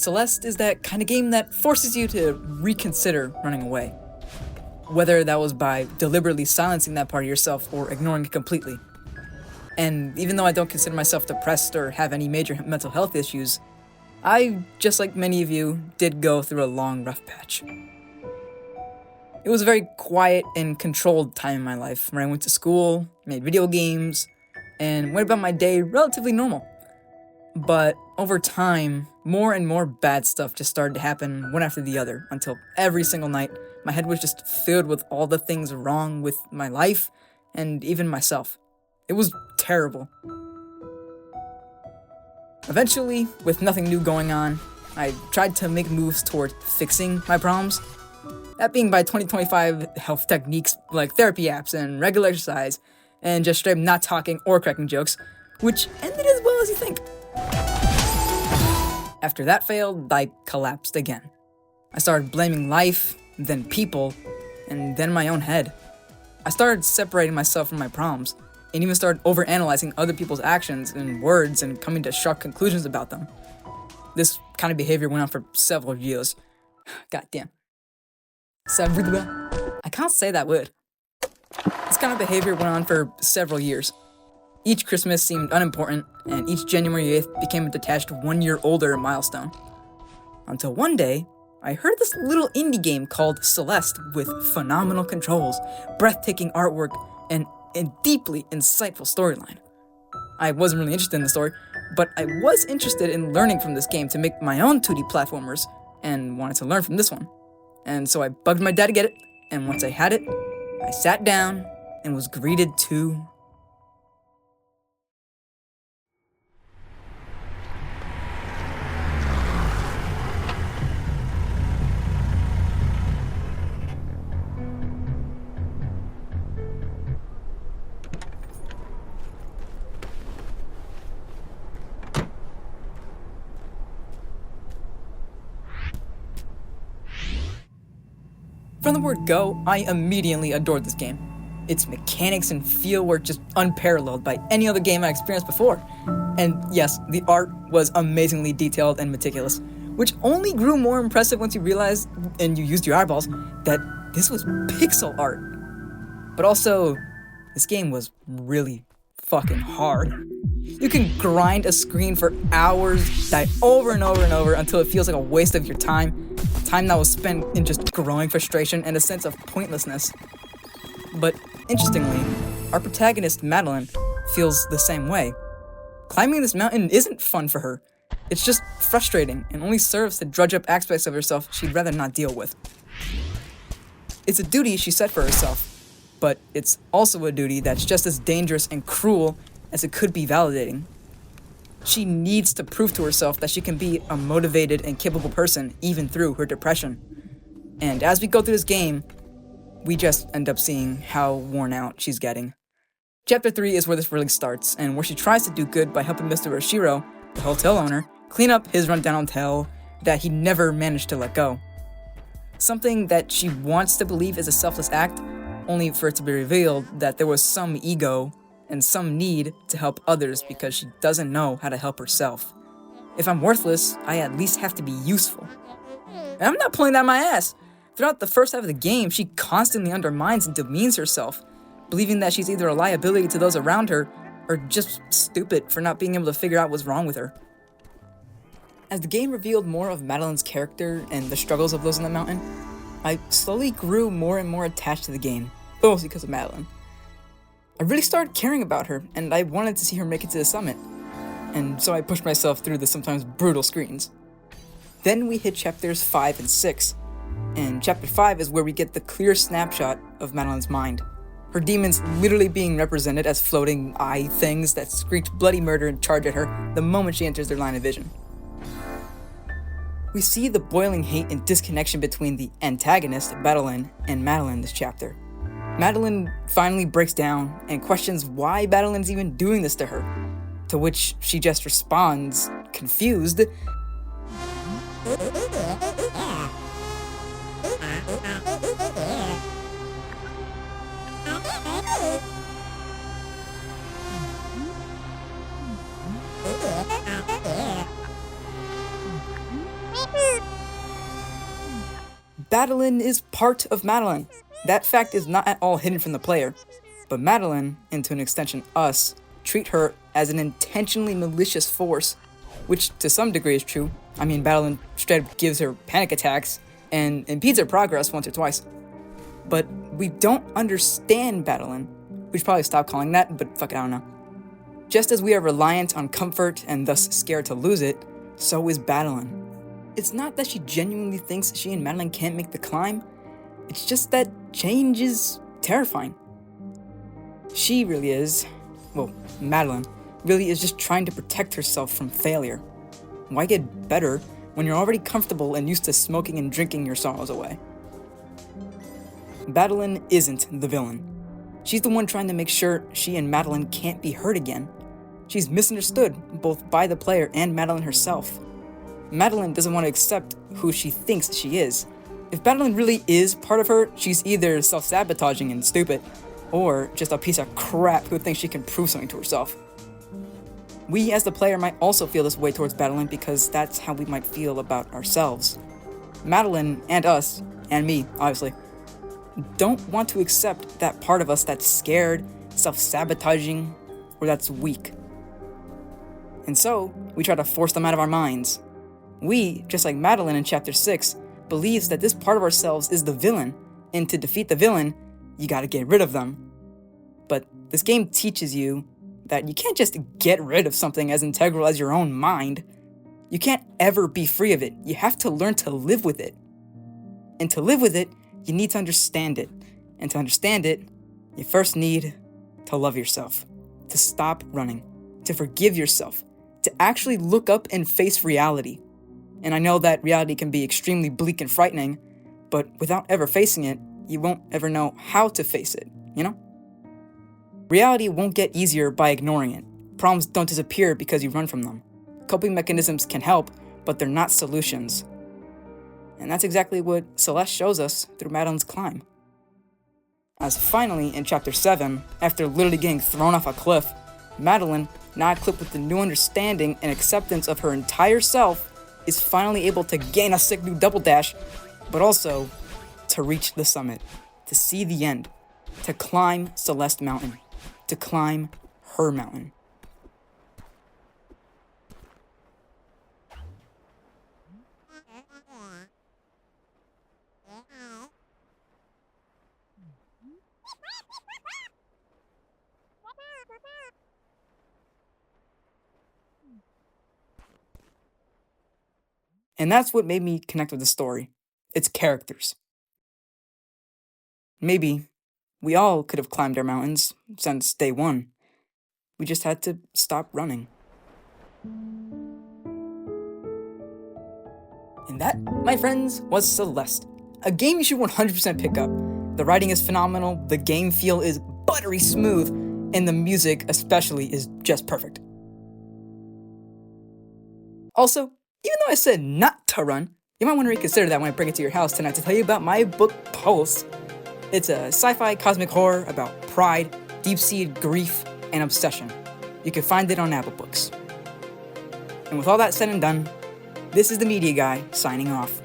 Celeste is that kind of game that forces you to reconsider running away. Whether that was by deliberately silencing that part of yourself or ignoring it completely. And even though I don't consider myself depressed or have any major mental health issues, I, just like many of you, did go through a long, rough patch. It was a very quiet and controlled time in my life where I went to school, made video games, and went about my day relatively normal. But over time, more and more bad stuff just started to happen one after the other until every single night my head was just filled with all the things wrong with my life and even myself. It was terrible. Eventually, with nothing new going on, I tried to make moves toward fixing my problems. That being by 2025 health techniques like therapy apps and regular exercise, and just straight up not talking or cracking jokes, which ended as well as you think. After that failed, I collapsed again. I started blaming life, then people, and then my own head. I started separating myself from my problems, and even started overanalyzing other people's actions and words and coming to sharp conclusions about them. This kind of behavior went on for several years. Goddamn. I can't say that word. This kind of behavior went on for several years. Each Christmas seemed unimportant, and each January 8th became a detached 1 year older milestone. Until one day, I heard this little indie game called Celeste with phenomenal controls, breathtaking artwork, and a deeply insightful storyline. I wasn't really interested in the story, but I was interested in learning from this game to make my own 2D platformers, and wanted to learn from this one. And so I bugged my dad to get it, and once I had it, I sat down and was greeted to... From the word go, I immediately adored this game. Its mechanics and feel were just unparalleled by any other game I experienced before. And yes, the art was amazingly detailed and meticulous, which only grew more impressive once you realized, and you used your eyeballs, that this was pixel art. But also, this game was really fucking hard. You can grind a screen for hours, die over and over and over until it feels like a waste of your time that was spent in just growing frustration and a sense of pointlessness. But interestingly, our protagonist, Madeline, feels the same way. Climbing this mountain isn't fun for her. It's just frustrating and only serves to drudge up aspects of herself she'd rather not deal with. It's a duty she set for herself, but it's also a duty that's just as dangerous and cruel as it could be validating. She needs to prove to herself that she can be a motivated and capable person even through her depression. And as we go through this game, we just end up seeing how worn out she's getting. Chapter 3 is where this really starts, and where she tries to do good by helping Mr. Oshiro, the hotel owner, clean up his rundown hotel that he never managed to let go. Something that she wants to believe is a selfless act, only for it to be revealed that there was some ego and some need to help others because she doesn't know how to help herself. If I'm worthless, I at least have to be useful. And I'm not pulling that my ass. Throughout the first half of the game, she constantly undermines and demeans herself, believing that she's either a liability to those around her or just stupid for not being able to figure out what's wrong with her. As the game revealed more of Madeline's character and the struggles of those on the mountain, I slowly grew more and more attached to the game, mostly because of Madeline. I really started caring about her, and I wanted to see her make it to the summit, and so I pushed myself through the sometimes brutal screens. Then we hit chapters 5 and 6, and chapter 5 is where we get the clear snapshot of Madeline's mind. Her demons literally being represented as floating eye things that screech bloody murder and charge at her the moment she enters their line of vision. We see the boiling hate and disconnection between the antagonist, Madeline, and Madeline this chapter. Madeline finally breaks down and questions why Madeline's even doing this to her, to which she just responds, confused, Madeline is part of Madeline. That fact is not at all hidden from the player. But Madeline, and to an extension us, treat her as an intentionally malicious force, which to some degree is true. I mean, Madeline straight up gives her panic attacks and impedes her progress once or twice. But we don't understand Madeline. We should probably stop calling that, but fuck it, I don't know. Just as we are reliant on comfort and thus scared to lose it, so is Madeline. It's not that she genuinely thinks she and Madeline can't make the climb, it's just that change is terrifying. She really is, Madeline, really is just trying to protect herself from failure. Why get better when you're already comfortable and used to smoking and drinking your sorrows away? Madeline isn't the villain. She's the one trying to make sure she and Madeline can't be hurt again. She's misunderstood, both by the player and Madeline herself. Madeline doesn't want to accept who she thinks she is. If Madeline really is part of her, she's either self-sabotaging and stupid, or just a piece of crap who thinks she can prove something to herself. We as the player might also feel this way towards Madeline because that's how we might feel about ourselves. Madeline, and us, and me, obviously, don't want to accept that part of us that's scared, self-sabotaging, or that's weak. And so, we try to force them out of our minds. We, just like Madeline in Chapter 6, believes that this part of ourselves is the villain, and to defeat the villain, you gotta get rid of them. But this game teaches you that you can't just get rid of something as integral as your own mind. You can't ever be free of it. You have to learn to live with it. And to live with it, you need to understand it. And to understand it, you first need to love yourself, to stop running, to forgive yourself, to actually look up and face reality. And I know that reality can be extremely bleak and frightening, but without ever facing it, you won't ever know how to face it, you know? Reality won't get easier by ignoring it. Problems don't disappear because you run from them. Coping mechanisms can help, but they're not solutions. And that's exactly what Celeste shows us through Madeline's climb. As finally, in Chapter 7, after literally getting thrown off a cliff, Madeline, now equipped with the new understanding and acceptance of her entire self, is finally able to gain a sick new double dash, but also to reach the summit, to see the end, to climb Celeste Mountain, to climb her mountain. And that's what made me connect with the story. Its characters. Maybe we all could have climbed our mountains since day one. We just had to stop running. And that, my friends, was Celeste. A game you should 100% pick up. The writing is phenomenal, the game feel is buttery smooth, and the music especially is just perfect. Also, even though I said not to run, you might want to reconsider that when I bring it to your house tonight to tell you about my book, Pulse. It's a sci-fi cosmic horror about pride, deep-seated grief, and obsession. You can find it on Apple Books. And with all that said and done, this is the Media Guy signing off.